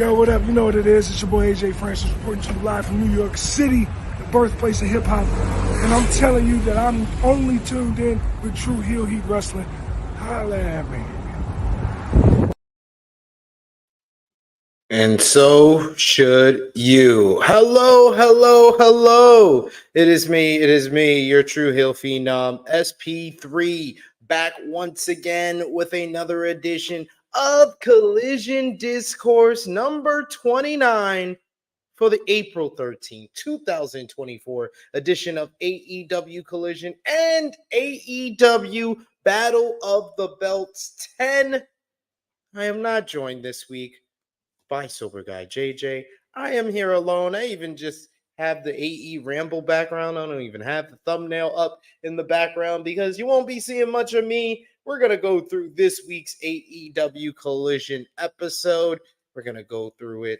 Yo, what up? You know what it is. It's your boy AJ Francis reporting to you live from New York City, the birthplace of hip-hop. And I'm telling you that I'm only tuned in with true heel heat wrestling. Holla at me. And so should you. Hello, hello, hello. It is me, your true heel phenom, SP3, back once again with another edition of Collision Discourse number 29 for the April 13th, 2024 edition of AEW Collision and AEW Battle of the Belts 10. I am not joined this week by Sober Guy JJ. I am here alone. I even just have the AE Ramble background. I don't even have the thumbnail up in the background because you won't be seeing much of me. We're going to go through this week's AEW Collision episode. We're going to go through it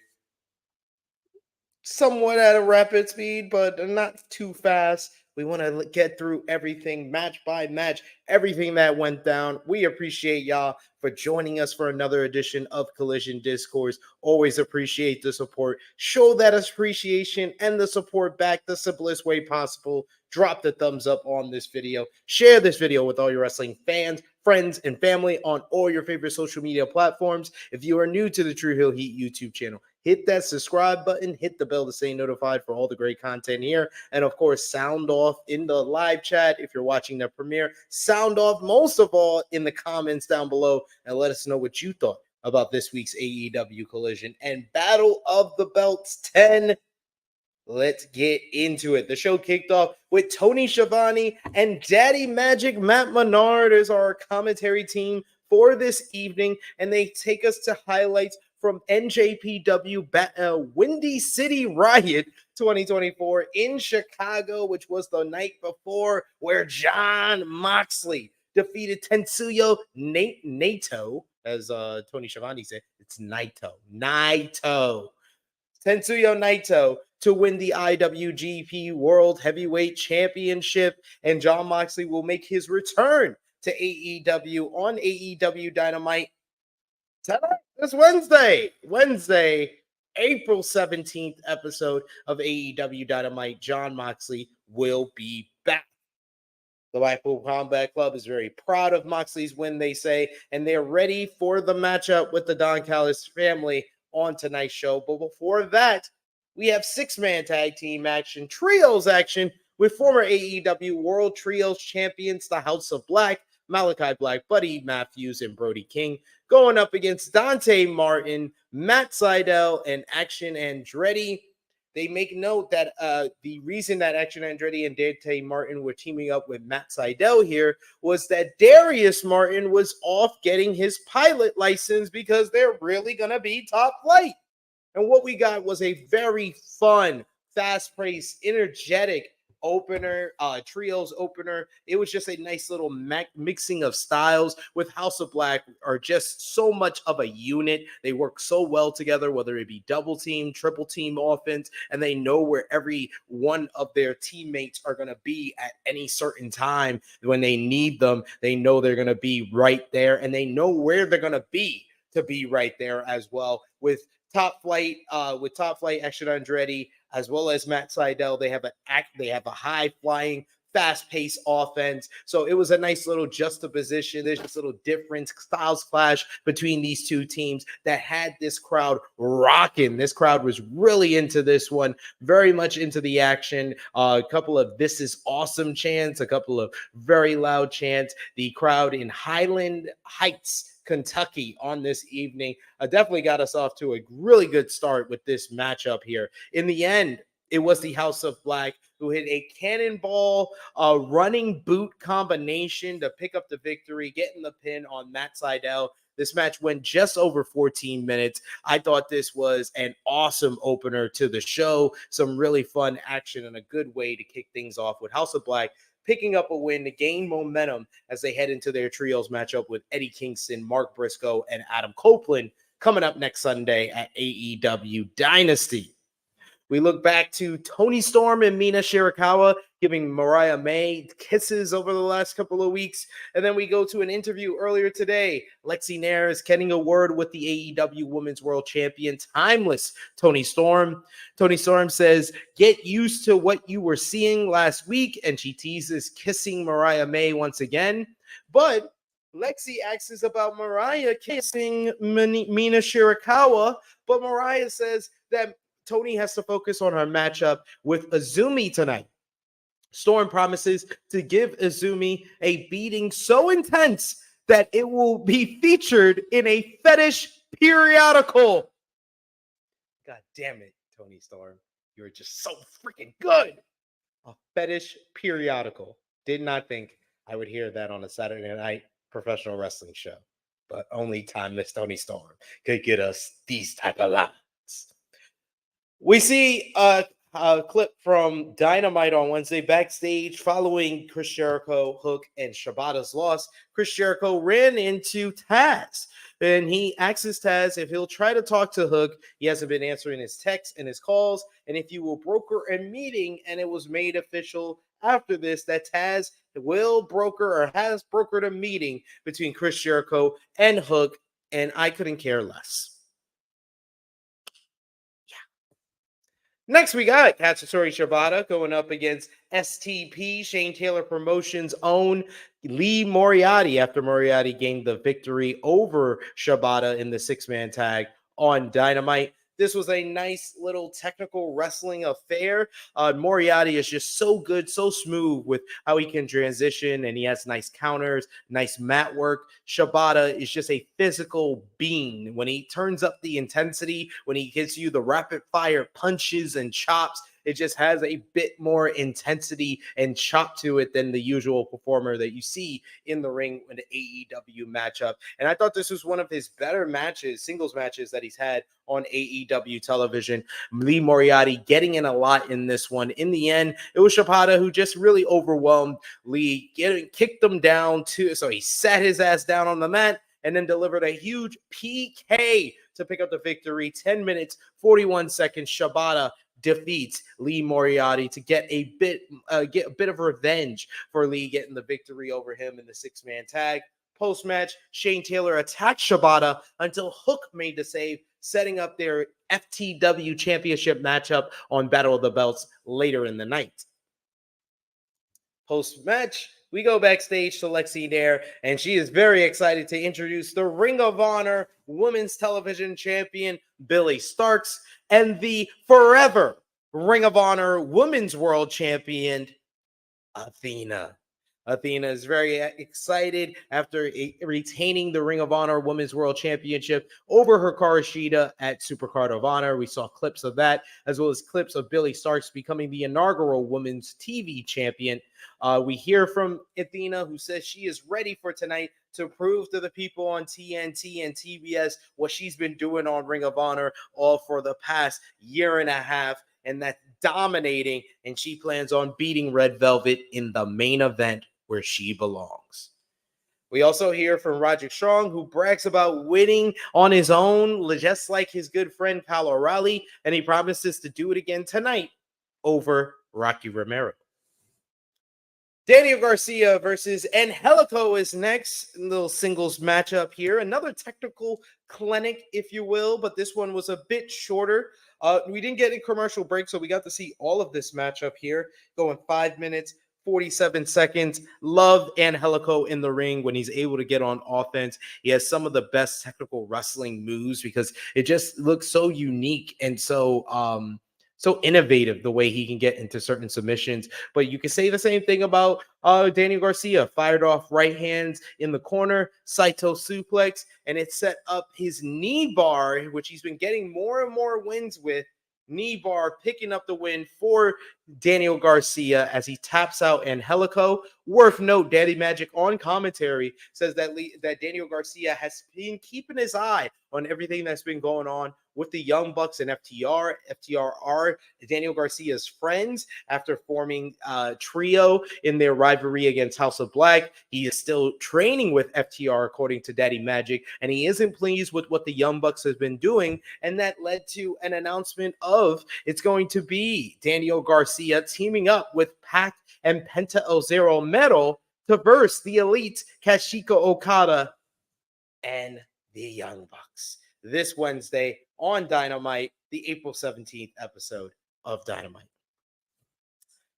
somewhat at a rapid speed, but not too fast. We want to get through everything match by match, everything that went down. We appreciate y'all for joining us for another edition of Collision Discourse. Always appreciate the support. Show that appreciation and the support back the simplest way possible. Drop the thumbs up on this video. Share this video with all your wrestling fans, friends, and family on all your favorite social media platforms. If you are new to the True Heel Heat YouTube channel, hit that subscribe button, hit the bell to stay notified for all the great content here. And of course, sound off in the live chat if you're watching the premiere. Sound off most of all in the comments down below and let us know what you thought about this week's AEW Collision and Battle of the Belts 10. Let's get into it. The show kicked off with Toni Schiavone and Daddy Magic Matt Menard as our commentary team for this evening, and they take us to highlights from NJPW Windy City Riot 2024 in Chicago, which was the night before, where Jon Moxley defeated Tetsuya Naito, as Toni Schiavone said. It's Naito. Tetsuya Naito to win the IWGP World Heavyweight Championship, and Jon Moxley will make his return to AEW on AEW Dynamite tonight, this Wednesday, April 17th episode of AEW Dynamite. Jon Moxley will be back. The Blackpool Combat Club is very proud of Moxley's win, they say, and they're ready for the matchup with the Don Callis family on tonight's show. But before that, we have six-man tag team action, trios action with former AEW World Trios champions, the House of Black, Malachi Black, Buddy Matthews, and Brody King, going up against Dante Martin, Matt Sydal, and Action Andretti. They make note that the reason that Action Andretti and Dante Martin were teaming up with Matt Sydal here was that Darius Martin was off getting his pilot license because they're really going to be top flight. And what we got was a very fun, fast-paced, energetic opener, trios opener. It was just a nice little mixing of styles. With House of Black are just so much of a unit. They work so well together, whether it be double team, triple team offense, and they know where every one of their teammates are going to be at any certain time. When they need them, they know they're going to be right there, and they know where they're going to be right there as well. With Top Flight Action Andretti, as well as Matt Sydal, they have a high-flying, fast-paced offense. So it was a nice little juxtaposition. There's this little difference, styles clash between these two teams that had this crowd rocking. This crowd was really into this one, very much into the action. A couple of "This is awesome" chants, a couple of very loud chants. The crowd in Highland Heights, Kentucky on this evening definitely got us off to a really good start with this matchup here. In the end, it was the House of Black who hit a cannonball running boot combination to pick up the victory, getting the pin on Matt Sydal. This match went just over 14 minutes. I thought this was an awesome opener to the show. Some really fun action and a good way to kick things off with House of Black picking up a win to gain momentum as they head into their trios matchup with Eddie Kingston, Mark Briscoe, and Adam Copeland coming up next Sunday at AEW Dynasty. We look back to Toni Storm and Mina Shirakawa giving Mariah May kisses over the last couple of weeks. And then we go to an interview earlier today. Lexi Nair is getting a word with the AEW Women's World Champion, timeless Toni Storm. Toni Storm says, get used to what you were seeing last week. And she teases kissing Mariah May once again. But Lexi asks about Mariah kissing Mina Shirakawa. But Mariah says that Toni has to focus on her matchup with Azumi tonight. Storm promises to give Azumi a beating so intense that it will be featured in a fetish periodical. God damn it, Toni Storm. You're just so freaking good. A fetish periodical. Did not think I would hear that on a Saturday night professional wrestling show. But only timeless Toni Storm could get us these type of lines. We see a clip from Dynamite on Wednesday backstage following Chris Jericho, Hook, and Shabata's loss. Chris Jericho ran into Taz, and he asks Taz if he'll try to talk to Hook. He hasn't been answering his texts and his calls, and if you will broker a meeting, and it was made official after this that Taz will broker or has brokered a meeting between Chris Jericho and Hook, and I couldn't care less. Next, we got Katsuyori Shibata going up against STP, Shane Taylor Promotions' own Lee Moriarty, after Moriarty gained the victory over Shibata in the six-man tag on Dynamite. This was a nice little technical wrestling affair. Moriarty is just so good, so smooth with how he can transition, and he has nice counters, nice mat work. Shibata is just a physical being. When he turns up the intensity, when he hits you the rapid fire punches and chops, it just has a bit more intensity and chop to it than the usual performer that you see in the ring in the AEW matchup. And I thought this was one of his better matches, singles matches that he's had on AEW television. Lee Moriarty getting in a lot in this one. In the end, it was Shibata who just really overwhelmed Lee, kicked him down too. So he sat his ass down on the mat and then delivered a huge PK to pick up the victory. 10 minutes, 41 seconds. Shibata defeats Lee Moriarty to get a bit of revenge for Lee getting the victory over him in the six-man tag. Post-match, Shane Taylor attacked Shibata until Hook made the save, setting up their FTW Championship matchup on Battle of the Belts later in the night. Post-match, we go backstage to Lexi Nair, and she is very excited to introduce the Ring of Honor Women's Television Champion, Billie Starkz, and the forever Ring of Honor Women's World Champion, Athena. Athena is very excited after retaining the Ring of Honor Women's World Championship over Hikaru Shida at Supercard of Honor. We saw clips of that, as well as clips of Billie Starkz becoming the inaugural Women's TV Champion. We hear from Athena, who says she is ready for tonight to prove to the people on TNT and TBS what she's been doing on Ring of Honor all for the past year and a half, and that's dominating, and she plans on beating Red Velvet in the main event where she belongs. We also hear from Roderick Strong, who brags about winning on his own, just like his good friend Kyle O'Reilly, and he promises to do it again tonight over Rocky Romero. Daniel Garcia versus Angelico is next. A little singles matchup here. Another technical clinic, if you will, but this one was a bit shorter. We didn't get a commercial break, so we got to see all of this matchup here, going 5 minutes, 47 seconds. Love Angelico in the ring when he's able to get on offense. He has some of the best technical wrestling moves because it just looks so unique and so innovative the way he can get into certain submissions. But you can say the same thing about Daniel Garcia. Fired off right hands in the corner, Saito suplex, and it set up his knee bar, which he's been getting more and more wins with. Knee bar picking up the win for Daniel Garcia as he taps out Angelico. Worth note, Daddy Magic on commentary says that Daniel Garcia has been keeping his eye on everything that's been going on with the Young Bucks and FTR. FTR are Daniel Garcia's friends after forming a trio in their rivalry against House of Black. He is still training with FTR, according to Daddy Magic, and he isn't pleased with what the Young Bucks has been doing, and that led to an announcement of it's going to be Daniel Garcia teaming up with Pac and Penta El Zero Metal to verse the Elite, Kazuchika Okada, and the Young Bucks this Wednesday on Dynamite, the April 17th episode of Dynamite.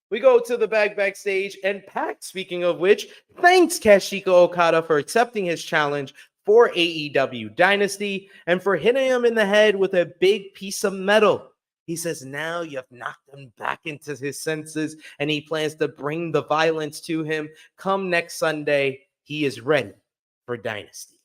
We go to the backstage, and Pac, speaking of which, thanks Kazuchika Okada for accepting his challenge for AEW Dynasty and for hitting him in the head with a big piece of metal. He says now you've knocked him back into his senses, and he plans to bring the violence to him. Come next Sunday, he is ready for Dynasty.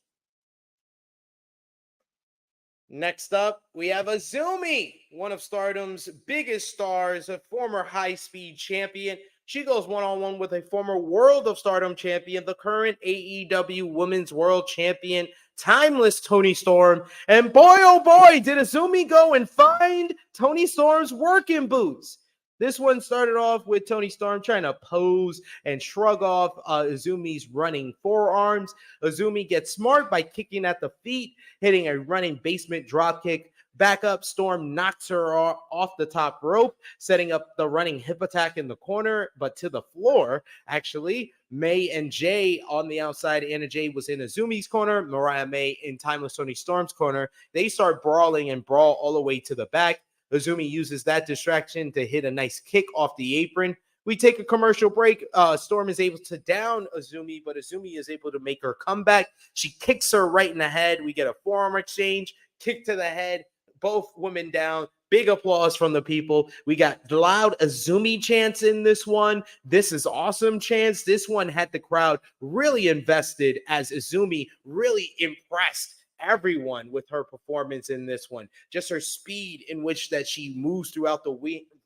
Next up, we have Azumi, one of Stardom's biggest stars, a former high-speed champion. She goes one-on-one with a former World of Stardom champion, the current AEW Women's World Champion, Timeless Toni Storm. And boy, oh boy, did Azumi go and find Toni Storm's working boots. This one started off with Toni Storm trying to pose and shrug off Azumi's running forearms. Azumi gets smart by kicking at the feet, hitting a running basement dropkick. Back up, Storm knocks her off the top rope, setting up the running hip attack in the corner, but to the floor, actually. May and Jay on the outside. Anna Jay was in Azumi's corner. Mariah May in Timeless Toni Storm's corner. They start brawling and brawl all the way to the back. Azumi uses that distraction to hit a nice kick off the apron. We take a commercial break. Storm is able to down Azumi, but Azumi is able to make her comeback. She kicks her right in the head. We get a forearm exchange, kick to the head. Both women down. Big applause from the people. We got loud Azumi chants in this one. This is awesome chants. This one had the crowd really invested as Azumi really impressed everyone with her performance in this one. Just her speed in which that she moves throughout the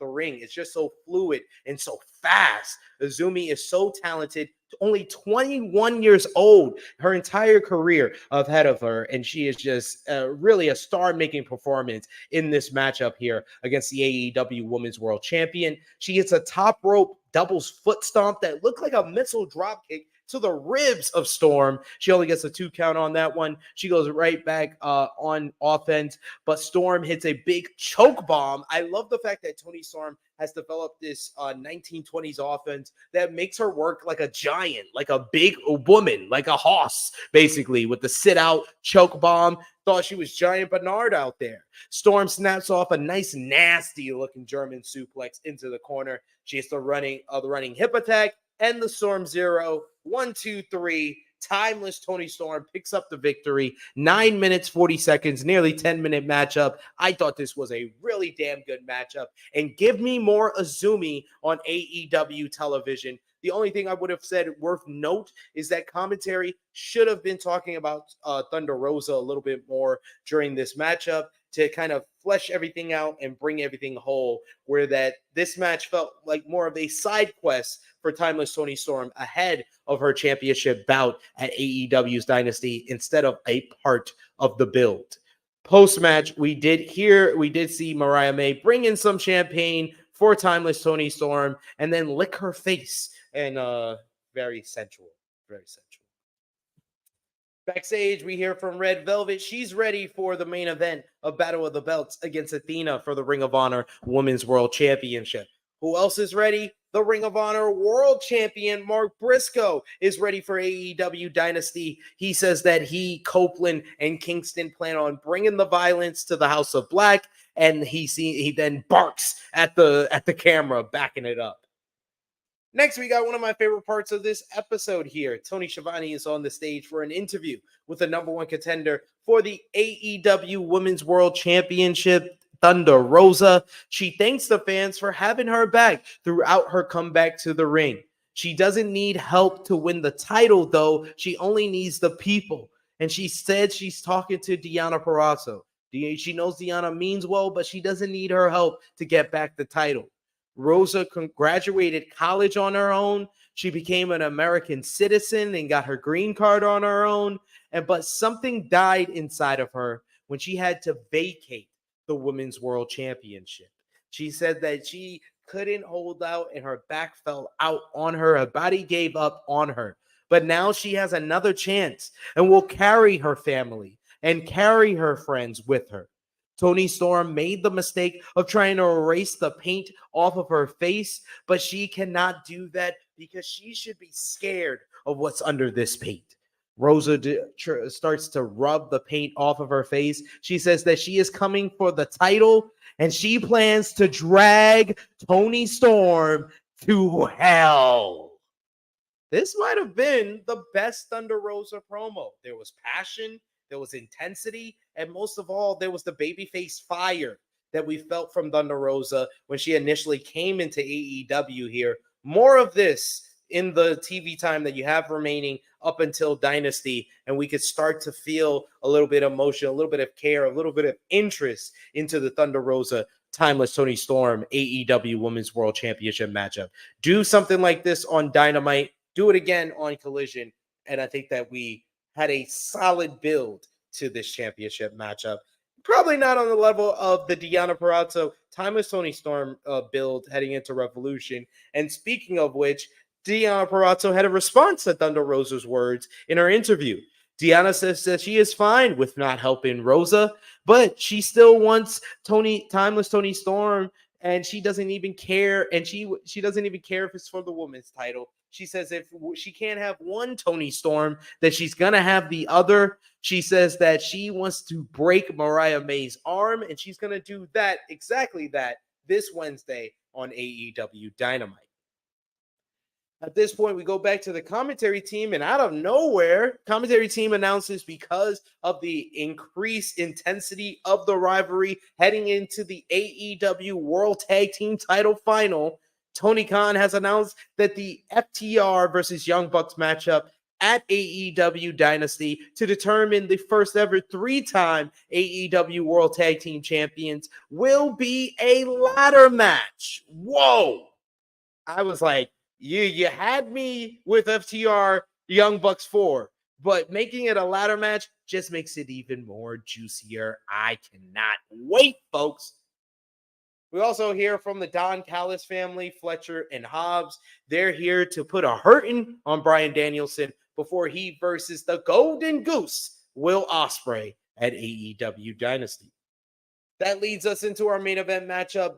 ring. It's just so fluid and so fast. Azumi is so talented. Only 21 years old, her entire career ahead of her, and she is just really a star-making performance in this matchup here against the AEW Women's World Champion. She hits a top rope doubles foot stomp that looked like a missile drop kick to the ribs of Storm. She only gets a 2 count on that one. She goes right back on offense, but Storm hits a big choke bomb. I love the fact that Toni Storm has developed this 1920s offense that makes her work like a giant, like a big woman, like a hoss, basically, with the sit-out choke bomb. Thought she was Giant Bernard out there. Storm snaps off a nice, nasty-looking German suplex into the corner. She hits the running hip attack and the Storm Zero. 1, 2, 3. Timeless Toni Storm picks up the victory. 9 minutes, 40 seconds, nearly 10-minute matchup. I thought this was a really damn good matchup. And give me more Azumi on AEW television. The only thing I would have said worth note is that commentary should have been talking about Thunder Rosa a little bit more during this matchup to kind of flesh everything out and bring everything whole, where that this match felt like more of a side quest for Timeless Toni Storm ahead of her championship bout at AEW's Dynasty instead of a part of the build. Post-match, we did see Mariah May bring in some champagne for Timeless Toni Storm and then lick her face, and very sensual. Backstage, we hear from Red Velvet. She's ready for the main event of Battle of the Belts against Athena for the Ring of Honor Women's World Championship. Who else is ready? The Ring of Honor World Champion Mark Briscoe is ready for AEW Dynasty. He says that he, Copeland, and Kingston plan on bringing the violence to the House of Black, and he then barks at the camera, backing it up. Next, we got one of my favorite parts of this episode here. Tony Schiavone is on the stage for an interview with the number one contender for the AEW Women's World Championship, Thunder Rosa. She thanks the fans for having her back throughout her comeback to the ring. She doesn't need help to win the title, though. She only needs the people. And she said she's talking to Deonna Purrazzo. She knows Deonna means well, but she doesn't need her help to get back the title. Rosa graduated college on her own. She became an American citizen and got her green card on her own. But something died inside of her when she had to vacate the Women's World Championship. She said that she couldn't hold out and her back fell out on her. Her body gave up on her. But now she has another chance and will carry her family and carry her friends with her. Toni Storm made the mistake of trying to erase the paint off of her face, but she cannot do that because she should be scared of what's under this paint. Rosa starts to rub the paint off of her face. She says that she is coming for the title and she plans to drag Toni Storm to hell. This might have been the best Thunder Rosa promo. There was passion, there was intensity, and most of all, there was the babyface fire that we felt from Thunder Rosa when she initially came into AEW here. More of this in the TV time that you have remaining up until Dynasty, and we could start to feel a little bit of emotion, a little bit of care, a little bit of interest into the Thunder Rosa Timeless Toni Storm AEW Women's World Championship matchup. Do something like this on Dynamite. Do it again on Collision, and I think that we had a solid build to this championship matchup. Probably not on the level of the Deonna Purrazzo Timeless Toni Storm build heading into Revolution. And speaking of which, Deonna Purrazzo had a response to Thunder Rosa's words in her interview. Deonna says that she is fine with not helping Rosa, but she still wants Timeless Toni Storm, and she doesn't even care. And she doesn't even care if it's for the women's title. She says if she can't have one Toni Storm, that she's going to have the other. She says that she wants to break Mariah May's arm, and she's going to do that, exactly that, this Wednesday on AEW Dynamite. At this point, we go back to the commentary team, and out of nowhere, commentary team announces because of the increased intensity of the rivalry heading into the AEW World Tag Team title final, Tony Khan has announced that the FTR versus Young Bucks matchup at AEW Dynasty to determine the first ever 3-time AEW World Tag Team Champions will be a ladder match. Whoa! I was like, you had me with FTR Young Bucks 4, but making it a ladder match just makes it even more juicier. I cannot wait, folks. We also hear from the Don Callis family, Fletcher and Hobbs. They're here to put a hurting on Bryan Danielson before he versus the Golden Goose, Will Ospreay, at AEW Dynasty. That leads us into our main event matchup,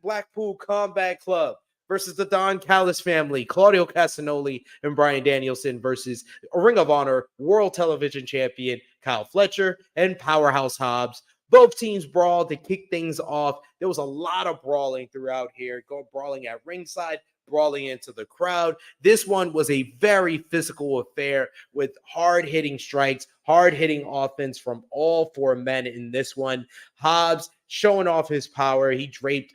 Blackpool Combat Club versus the Don Callis family, Claudio Castagnoli and Bryan Danielson versus Ring of Honor World Television Champion Kyle Fletcher and Powerhouse Hobbs. Both teams brawled to kick things off. There was a lot of brawling throughout here, brawling at ringside, brawling into the crowd. This one was a very physical affair with hard-hitting strikes, hard-hitting offense from all 4 men in this one. Hobbs showing off his power. He draped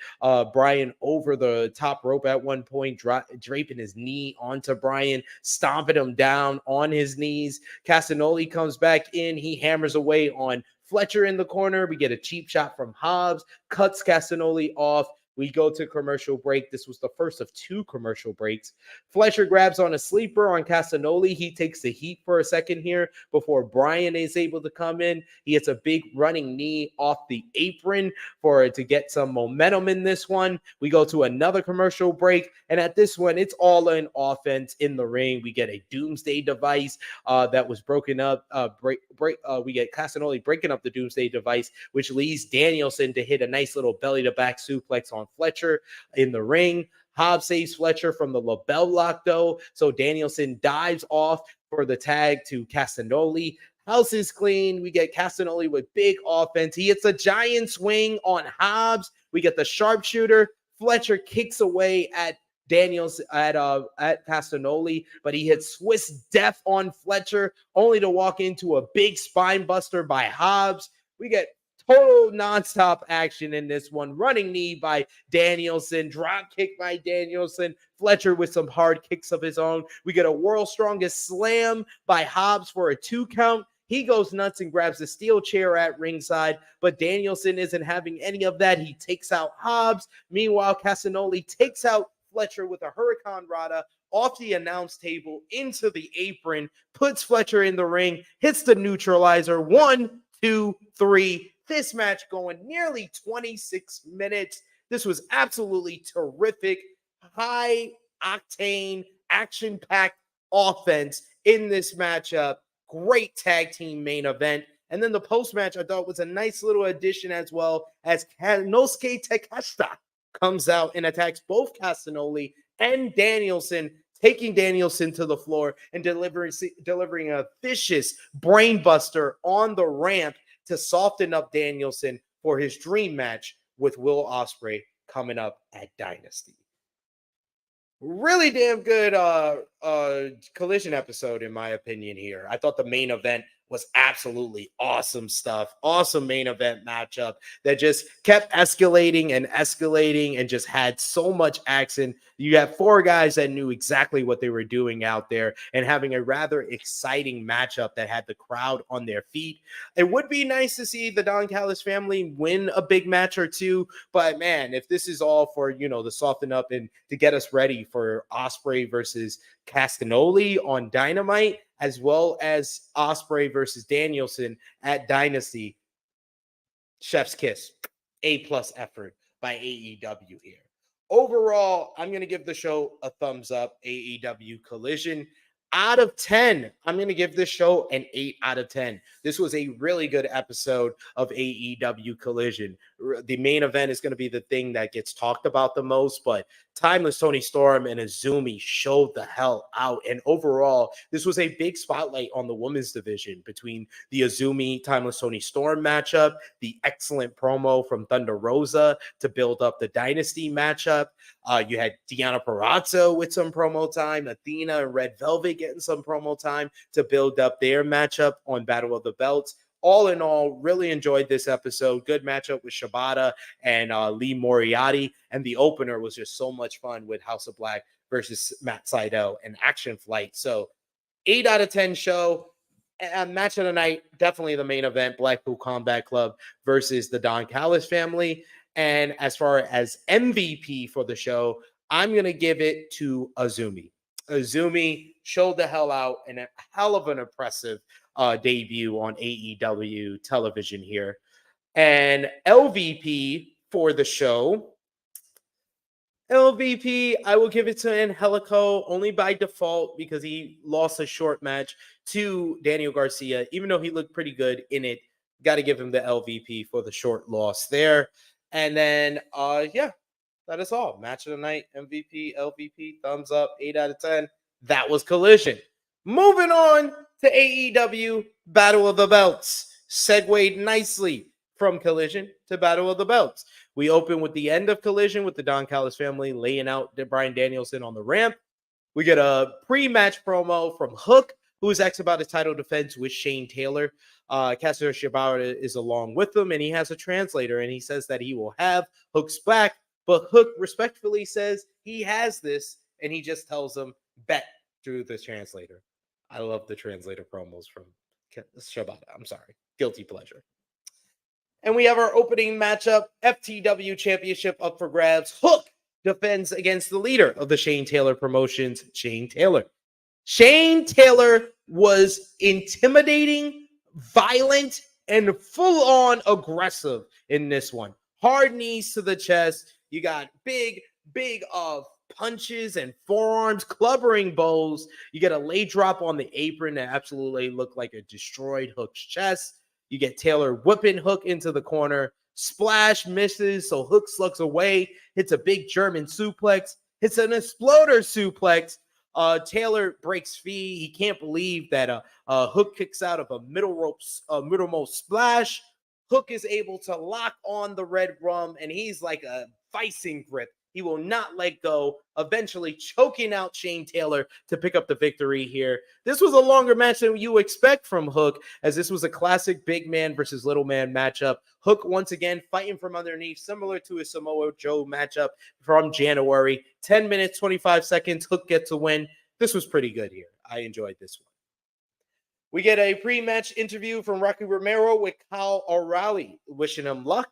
Bryan over the top rope at one point, draping his knee onto Bryan, stomping him down on his knees. Castagnoli comes back in. He hammers away on Fletcher in the corner. We get a cheap shot from Hobbs, cuts Castagnoli off. We go to commercial break. This was the first of 2 commercial breaks. Fletcher grabs on a sleeper on Castagnoli. He takes the heat for a second here before Bryan is able to come in. He hits a big running knee off the apron to get some momentum in this one. We go to another commercial break, and at this one, it's all in offense in the ring. We get a Doomsday device that was broken up. We get Castagnoli breaking up the Doomsday device, which leads Danielson to hit a nice little belly-to-back suplex on Fletcher in the ring. Hobbs saves Fletcher from the label lock, though, so Danielson dives off for the tag to Castagnoli. House is clean. We get Castagnoli with big offense. He hits a giant swing on Hobbs. We get the sharpshooter. Fletcher kicks away at Castagnoli, but he hits Swiss Death on Fletcher, only to walk into a big spine buster by Hobbs. We get total nonstop action in this one. Running knee by Danielson, drop kick by Danielson, Fletcher with some hard kicks of his own. We get a World's Strongest Slam by Hobbs for a 2 count. He goes nuts and grabs the steel chair at ringside, but Danielson isn't having any of that. He takes out Hobbs. Meanwhile, Castagnoli takes out Fletcher with a Hurricane Rana off the announce table into the apron, puts Fletcher in the ring, hits the neutralizer. 1, 2, 3. This match going nearly 26 minutes. This was absolutely terrific. High octane, action packed offense in this matchup. Great tag team main event. And then the post match I thought was a nice little addition as well, as Nosuke Takeshita comes out and attacks both Castagnoli and Danielson, taking Danielson to the floor and delivering a vicious brainbuster on the ramp to soften up Danielson for his dream match with Will Ospreay coming up at Dynasty. Really damn good Collision episode, in my opinion, here. I thought the main event was absolutely awesome stuff. Awesome main event matchup that just kept escalating and just had so much action. You have 4 guys that knew exactly what they were doing out there and having a rather exciting matchup that had the crowd on their feet. It would be nice to see the Don Callis family win a big match or two, but man, if this is all for, to soften up and to get us ready for Ospreay versus Castagnoli on Dynamite, as well as Ospreay versus Danielson at Dynasty, chef's kiss. A+ effort by AEW here. Overall, I'm going to give the show a thumbs up. AEW Collision. Out of 10, I'm going to give this show an 8 out of 10. This was a really good episode of AEW Collision. The main event is going to be the thing that gets talked about the most, but Timeless Toni Storm and Azumi showed the hell out. And overall, this was a big spotlight on the women's division between the Azumi Timeless Toni Storm matchup, the excellent promo from Thunder Rosa to build up the Dynasty matchup. You had Deonna Purrazzo with some promo time, Athena and Red Velvet getting some promo time to build up their matchup on Battle of the Belts. All in all, really enjoyed this episode. Good matchup with Shabata and Lee Moriarty. And the opener was just so much fun with House of Black versus Matt Sydal and Action Flight. So 8 out of 10 show. Match of the night, definitely the main event, Blackpool Combat Club versus the Don Callis family. And as far as MVP for the show, I'm going to give it to Azumi. Azumi showed the hell out and a hell of an impressive debut on AEW television here. And LVP for the show, I will give it to Angelico only by default because he lost a short match to Daniel Garcia, even though he looked pretty good in it. Got to give him the LVP for the short loss there. And then, that is all. Match of the night, MVP, LVP, thumbs up, 8 out of 10. That was Collision. Moving on to AEW Battle of the Belts. Segued nicely from Collision to Battle of the Belts. We open with the end of Collision with the Don Callis family laying out Bryan Danielson on the ramp. We get a pre-match promo from Hook, who is asked about his title defense with Shane Taylor. Cator Shabata is along with him, and he has a translator, and he says that he will have Hook's back, but Hook respectfully says he has this, and he just tells him, bet through the translator. I love the translator promos from Shabata. I'm sorry. Guilty pleasure. And we have our opening matchup, FTW Championship up for grabs. Hook defends against the leader of the Shane Taylor promotions, Shane Taylor. Shane Taylor was intimidating, violent, and full-on aggressive in this one. Hard knees to the chest. You got big punches and forearms, clubbering bows. You get a lay drop on the apron that absolutely looked like a destroyed Hook's chest. You get Taylor whipping Hook into the corner. Splash misses, so Hook slugs away. Hits a big German suplex. Hits an exploder suplex. Taylor breaks free. He can't believe that Hook kicks out of a middlemost splash. Hook is able to lock on the red rum, and he's like a vicing grip. He will not let go, eventually choking out Shane Taylor to pick up the victory here. This was a longer match than you expect from Hook, as this was a classic big man versus little man matchup. Hook once again fighting from underneath, similar to his Samoa Joe matchup from January. 10 minutes, 25 seconds, Hook gets a win. This was pretty good here. I enjoyed this one. We get a pre-match interview from Rocky Romero with Kyle O'Reilly, wishing him luck.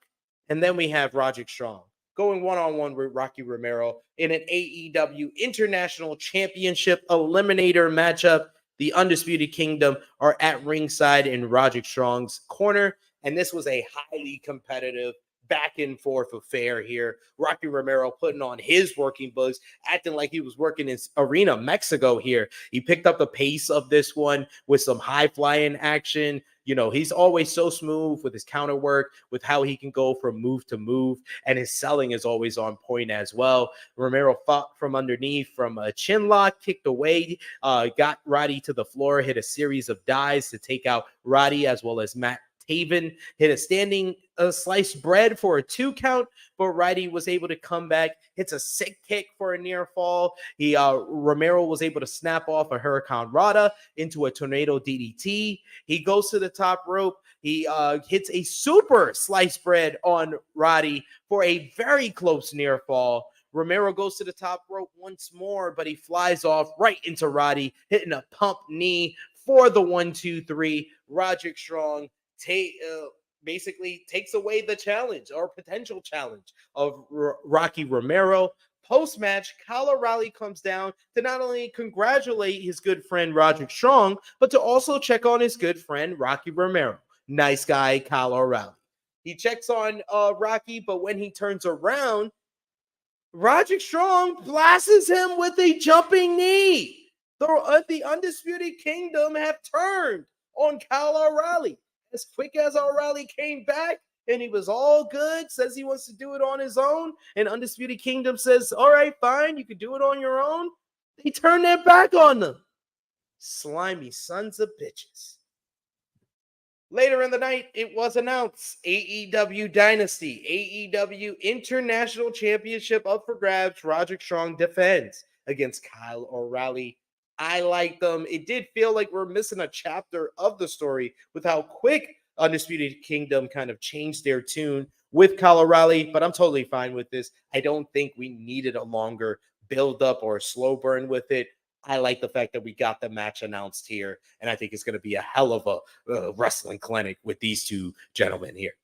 And then we have Roderick Strong going one-on-one with Rocky Romero in an AEW International Championship Eliminator matchup. The Undisputed Kingdom are at ringside in Roderick Strong's corner. And this was a highly competitive back and forth affair here. Rocky Romero putting on his working books, acting like he was working in Arena Mexico here. He picked up the pace of this one with some high flying action. You know, he's always so smooth with his counter work, with how he can go from move to move, and his selling is always on point as well. Romero fought from underneath from a chin lock, kicked away, got Roddy to the floor, hit a series of dives to take out Roddy as well as Matt Taven, hit a standing sliced bread for a 2 count, but Roddy was able to come back, hits a sick kick for a near fall. Romero was able to snap off a Hurricane Rana into a tornado DDT. He goes to the top rope. He hits a super sliced bread on Roddy for a very close near fall. Romero goes to the top rope once more, but he flies off right into Roddy, hitting a pump knee for the 1-2-3. Roderick Strong basically takes away the challenge or potential challenge of Rocky Romero. Post-match, Kyle O'Reilly comes down to not only congratulate his good friend Roderick Strong, but to also check on his good friend Rocky Romero. Nice guy, Kyle O'Reilly. He checks on Rocky, but when he turns around, Roderick Strong blasts him with a jumping knee. The Undisputed Kingdom have turned on Kyle O'Reilly. As quick as O'Reilly came back and he was all good, says he wants to do it on his own, and Undisputed Kingdom says, all right, fine, you can do it on your own. They turn their back on them. Slimy sons of bitches. Later in the night, it was announced AEW Dynasty, AEW International Championship up for grabs. Roderick Strong defends against Kyle O'Reilly. I like them. It did feel like we're missing a chapter of the story with how quick Undisputed Kingdom kind of changed their tune with Kyle O'Reilly, but I'm totally fine with this. I don't think we needed a longer build up or a slow burn with it. I like the fact that we got the match announced here, and I think it's going to be a hell of a wrestling clinic with these two gentlemen here.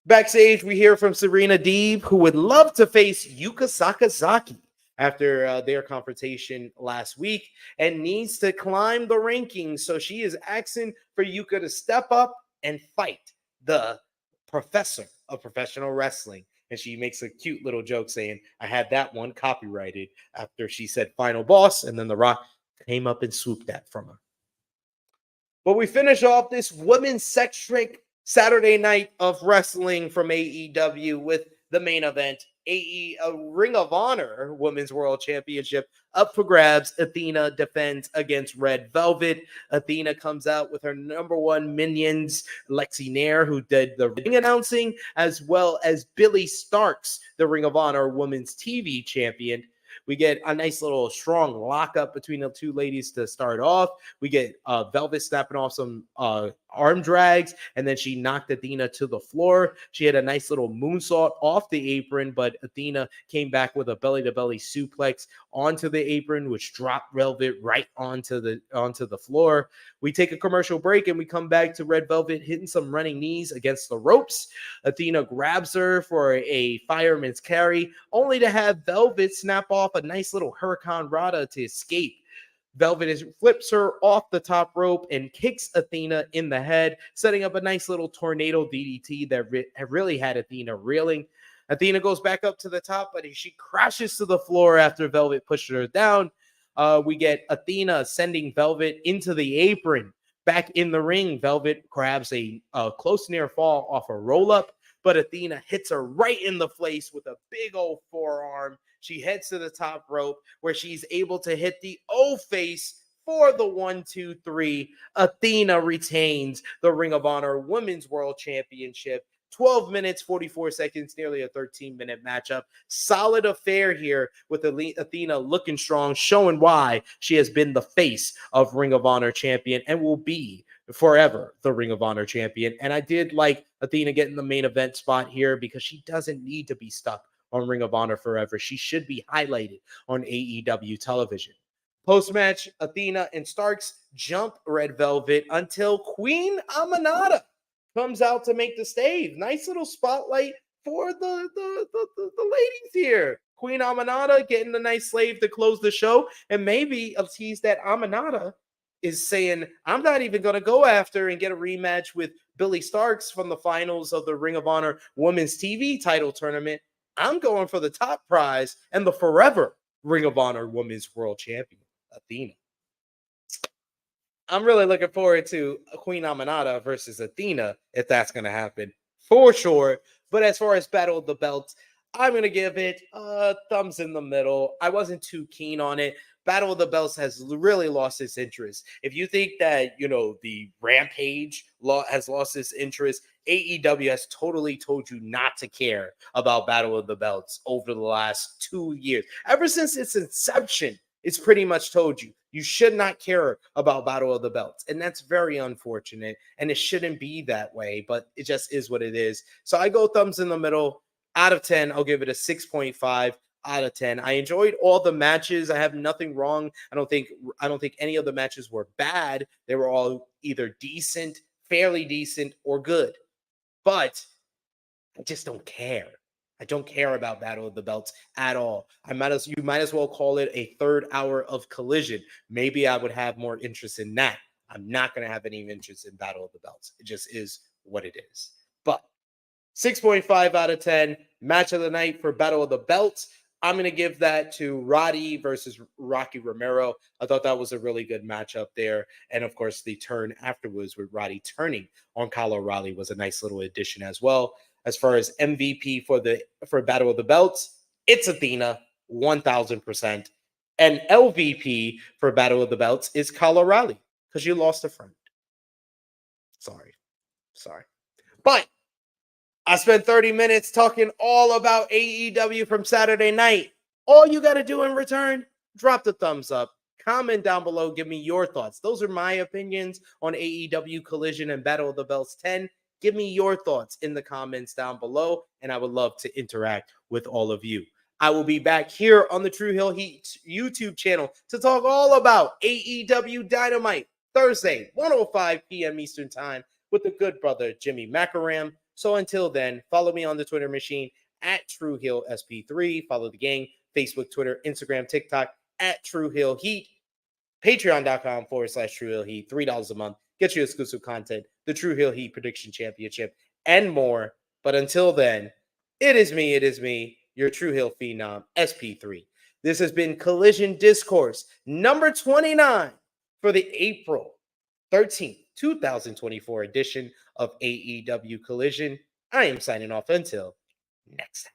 Backstage, we hear from Serena Deeb, who would love to face Yuka Sakazaki after their confrontation last week and needs to climb the rankings. So she is asking for Yuka to step up and fight the professor of professional wrestling. And she makes a cute little joke saying, I had that one copyrighted after she said final boss. And then The Rock came up and swooped that from her. But we finish off this women's centric Saturday night of wrestling from AEW with the main event. A Ring of Honor Women's World Championship up for grabs. Athena defends against Red Velvet. Athena comes out with her number one minions, Lexi Nair, who did the ring announcing, as well as Billy Starks, the Ring of Honor Women's TV champion. We get a nice little strong lockup between the two ladies to start off. We get Velvet snapping off some arm drags, and then she knocked Athena to the floor. She had a nice little moonsault off the apron, but Athena came back with a belly-to-belly suplex onto the apron, which dropped Velvet right onto the floor. We take a commercial break, and we come back to Red Velvet hitting some running knees against the ropes. Athena grabs her for a fireman's carry, only to have Velvet snap off a nice little Hurricane Rana to escape. Velvet flips her off the top rope and kicks Athena in the head, setting up a nice little tornado DDT that really had Athena reeling. Athena goes back up to the top, but she crashes to the floor after Velvet pushes her down. We get Athena sending Velvet into the apron. Back in the ring, Velvet grabs a close near fall off a roll-up, but Athena hits her right in the face with a big old forearm. She heads to the top rope where she's able to hit the O-face for the 1-2-3. Athena retains the Ring of Honor Women's World Championship. 12 minutes, 44 seconds, nearly a 13-minute matchup. Solid affair here with Athena looking strong, showing why she has been the face of Ring of Honor champion and will be forever the Ring of Honor champion. And I did like Athena getting the main event spot here because she doesn't need to be stuck on Ring of Honor forever. She should be highlighted on AEW television. Post-match, Athena and Starks jump Red Velvet until Queen Aminata comes out to make the save. Nice little spotlight for the ladies here. Queen Aminata getting a nice slave to close the show, and maybe a tease that Aminata is saying, I'm not even going to go after and get a rematch with Billy Starks from the finals of the Ring of Honor Women's TV title tournament. I'm going for the top prize and the forever Ring of Honor Women's World Champion, Athena. I'm really looking forward to Queen Aminata versus Athena, if that's going to happen, for sure. But as far as Battle of the Belts, I'm going to give it a thumbs in the middle. I wasn't too keen on it. Battle of the Belts has really lost its interest. If you think that, the Rampage has lost its interest, AEW has totally told you not to care about Battle of the Belts over the last 2 years. Ever since its inception, it's pretty much told you should not care about Battle of the Belts. And that's very unfortunate. And it shouldn't be that way, but it just is what it is. So I go thumbs in the middle. Out of 10, I'll give it a 6.5 out of 10. I enjoyed all the matches. I have nothing wrong. I don't think any of the matches were bad. They were all either decent, fairly decent, or good. But I just don't care. I don't care about Battle of the Belts at all. You might as well call it a third hour of Collision. Maybe I would have more interest in that. I'm not going to have any interest in Battle of the Belts. It just is what it is. But 6.5 out of 10. Match of the night for Battle of the Belts. I'm going to give that to Roddy versus Rocky Romero. I thought that was a really good matchup there. And of course, the turn afterwards with Roddy turning on Kyle O'Reilly was a nice little addition as well. As far as MVP for Battle of the Belts, it's Athena, 1,000%. And LVP for Battle of the Belts is Kyle O'Reilly, because you lost a friend. Sorry. But I spent 30 minutes talking all about AEW from Saturday night. All you got to do in return, drop the thumbs up. Comment down below. Give me your thoughts. Those are my opinions on AEW Collision and Battle of the Belts 10. Give me your thoughts in the comments down below, and I would love to interact with all of you. I will be back here on the True Hill Heat YouTube channel to talk all about AEW Dynamite Thursday, 1:05 p.m. Eastern Time with the good brother Jimmy Macaram. So until then, follow me on the Twitter machine at TrueHillSP3. Follow the gang, Facebook, Twitter, Instagram, TikTok at True Hill Heat. Patreon.com/True Hill Heat. $3 a month. Get you exclusive content, the True Hill Heat Prediction Championship, and more. But until then, it is me, your True Hill Phenom, SP3. This has been Collision Discourse number 29 for the April 13th, 2024 edition of AEW Collision. I am signing off until next time.